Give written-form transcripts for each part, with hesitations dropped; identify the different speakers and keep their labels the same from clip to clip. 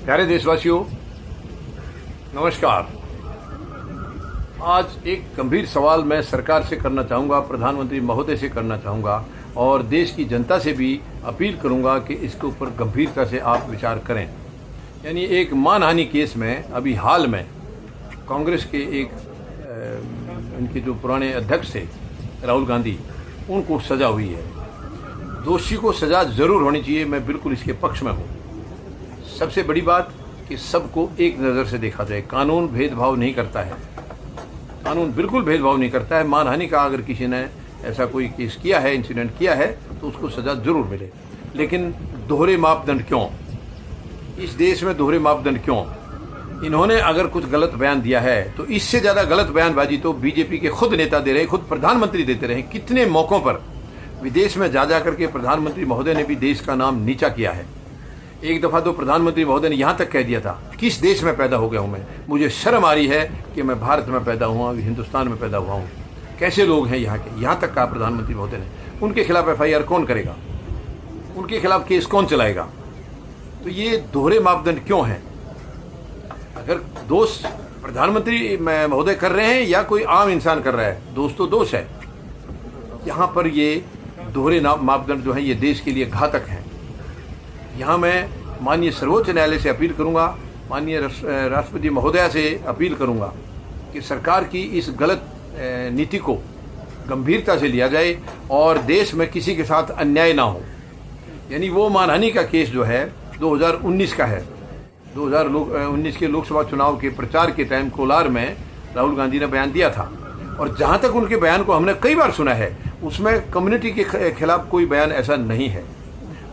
Speaker 1: प्यारे देशवासियों, नमस्कार। आज एक गंभीर सवाल मैं सरकार से करना चाहूँगा, प्रधानमंत्री महोदय से करना चाहूँगा और देश की जनता से भी अपील करूँगा कि इसके ऊपर गंभीरता से आप विचार करें। यानी एक मानहानि केस में अभी हाल में कांग्रेस के एक इनके जो पुराने अध्यक्ष थे राहुल गांधी, उनको सज़ा हुई है। दोषी को सज़ा ज़रूर होनी चाहिए, मैं बिल्कुल इसके पक्ष में हूँ। सबसे बड़ी बात कि सबको एक नज़र से देखा जाए। कानून भेदभाव नहीं करता है, कानून बिल्कुल भेदभाव नहीं करता है। मानहानि का अगर किसी ने ऐसा कोई केस किया है, इंसिडेंट किया है, तो उसको सज़ा ज़रूर मिले। लेकिन दोहरे मापदंड क्यों? इस देश में दोहरे मापदंड क्यों? इन्होंने अगर कुछ गलत बयान दिया है तो इससे ज़्यादा गलत बयानबाजी तो बीजेपी के खुद नेता दे रहे, खुद प्रधानमंत्री देते रहे। कितने मौक़ों पर विदेश में जा करके प्रधानमंत्री महोदय ने भी देश का नाम नीचा किया है। एक दफ़ा तो प्रधानमंत्री महोदय ने यहाँ तक कह दिया था, किस देश में पैदा हो गया हूँ मैं, मुझे शर्म आ रही है कि मैं भारत में पैदा हुआ, हिंदुस्तान में पैदा हुआ हूँ। कैसे लोग हैं यहाँ के, यहाँ तक कहा प्रधानमंत्री महोदय ने। उनके खिलाफ FIR कौन करेगा? उनके खिलाफ केस कौन चलाएगा? तो ये दोहरे मापदंड क्यों हैं? अगर दोष प्रधानमंत्री महोदय कर रहे हैं या कोई आम इंसान कर रहा है, दोष तो दोष है। यहाँ पर ये दोहरे मापदंड जो है ये देश के लिए घातक हैं। यहाँ मैं माननीय सर्वोच्च न्यायालय से अपील करूँगा, माननीय राष्ट्रपति महोदया से अपील करूँगा कि सरकार की इस गलत नीति को गंभीरता से लिया जाए और देश में किसी के साथ अन्याय ना हो। यानी वो मानहानि का केस जो है 2019 का है। 2019 के लोकसभा चुनाव के प्रचार के टाइम कोलार में राहुल गांधी ने बयान दिया था, और जहाँ तक उनके बयान को हमने कई बार सुना है, उसमें कम्युनिटी के खिलाफ कोई बयान ऐसा नहीं है।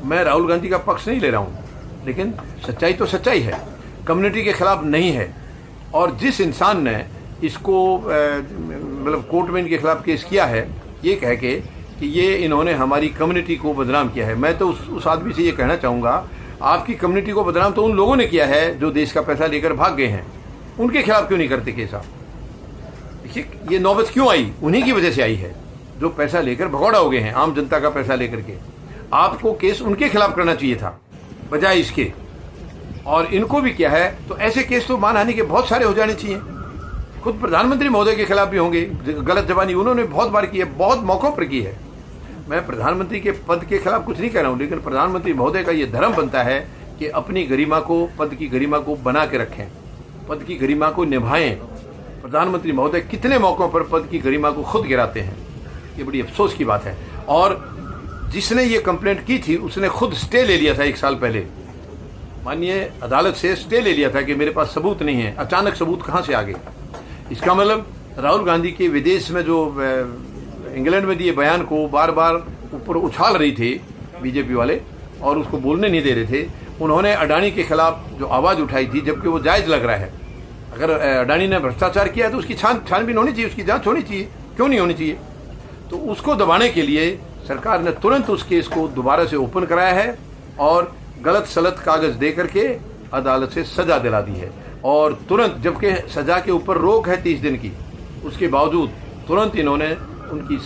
Speaker 1: मैं राहुल गांधी का पक्ष नहीं ले रहा हूँ, लेकिन सच्चाई तो सच्चाई है, कम्युनिटी के खिलाफ नहीं है। और जिस इंसान ने इसको मतलब कोर्ट में इनके खिलाफ केस किया है, ये कह के कि ये इन्होंने हमारी कम्युनिटी को बदनाम किया है, मैं तो उस आदमी से ये कहना चाहूँगा, आपकी कम्युनिटी को बदनाम तो उन लोगों ने किया है जो देश का पैसा लेकर भाग गए हैं। उनके खिलाफ क्यों नहीं करते केस आप? देखिए, ये नौबत क्यों आई? उन्हीं की वजह से आई है, जो पैसा लेकर भगौड़ा हो गए हैं, आम जनता का पैसा लेकर के। आपको केस उनके खिलाफ करना चाहिए था बजाय इसके, और इनको भी किया है। तो ऐसे केस तो मानहानि के बहुत सारे हो जाने चाहिए। खुद प्रधानमंत्री महोदय के खिलाफ भी होंगे। गलत जबानी उन्होंने बहुत बार की है, बहुत मौक़ों पर की है। मैं प्रधानमंत्री के पद के खिलाफ कुछ नहीं कह रहा हूँ, लेकिन प्रधानमंत्री महोदय का ये धर्म बनता है कि अपनी गरिमा को, पद की गरिमा को बना के रखें, पद की गरिमा को निभाएं। प्रधानमंत्री महोदय कितने मौक़ों पर पद की गरिमा को खुद गिराते हैं, ये बड़ी अफसोस की बात है। और जिसने ये कंप्लेंट की थी उसने खुद स्टे ले लिया था 1 साल पहले, माननीय अदालत से स्टे ले लिया था कि मेरे पास सबूत नहीं है। अचानक सबूत कहाँ से आ गए? इसका मतलब राहुल गांधी के विदेश में जो इंग्लैंड में दिए बयान को बार बार ऊपर उछाल रही थे बीजेपी वाले और उसको बोलने नहीं दे रहे थे। उन्होंने अडानी के खिलाफ जो आवाज़ उठाई थी, जबकि वो जायज़ लग रहा है। अगर अडानी ने भ्रष्टाचार किया है तो उसकी छानबीन होनी चाहिए, उसकी जाँच होनी चाहिए। क्यों नहीं होनी चाहिए? तो उसको दबाने के लिए सरकार ने तुरंत उस केस को दोबारा से ओपन कराया है और गलत सलत कागज़ दे करके अदालत से सज़ा दिला दी है। और तुरंत, जबकि सज़ा के ऊपर रोक है 30 दिन की, उसके बावजूद तुरंत इन्होंने उनकी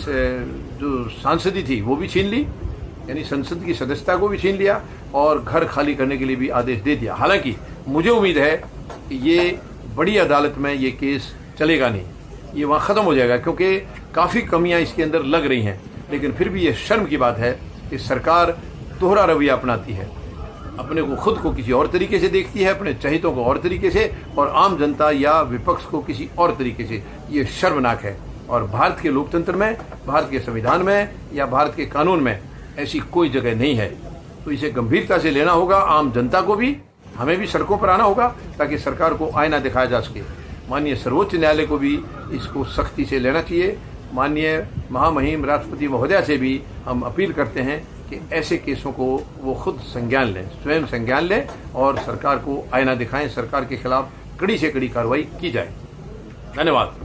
Speaker 1: जो सांसदी थी वो भी छीन ली, यानी संसद की सदस्यता को भी छीन लिया और घर खाली करने के लिए भी आदेश दे दिया। हालांकि मुझे उम्मीद है कि ये बड़ी अदालत में ये केस चलेगा नहीं, ये वहाँ ख़त्म हो जाएगा, क्योंकि काफ़ी कमियाँ इसके अंदर लग रही हैं। लेकिन फिर भी ये शर्म की बात है कि सरकार दोहरा रवैया अपनाती है, अपने को खुद को किसी और तरीके से देखती है, अपने चहितों को और तरीके से, और आम जनता या विपक्ष को किसी और तरीके से। ये शर्मनाक है। और भारत के लोकतंत्र में, भारत के संविधान में या भारत के कानून में ऐसी कोई जगह नहीं है। तो इसे गंभीरता से लेना होगा। आम जनता को भी, हमें भी सड़कों पर आना होगा ताकि सरकार को आईना दिखाया जा सके। माननीय सर्वोच्च न्यायालय को भी इसको सख्ती से लेना चाहिए। माननीय महामहिम राष्ट्रपति महोदया से भी हम अपील करते हैं कि ऐसे केसों को वो खुद संज्ञान लें, स्वयं संज्ञान लें और सरकार को आईना दिखाएं। सरकार के खिलाफ कड़ी से कड़ी कार्रवाई की जाए। धन्यवाद।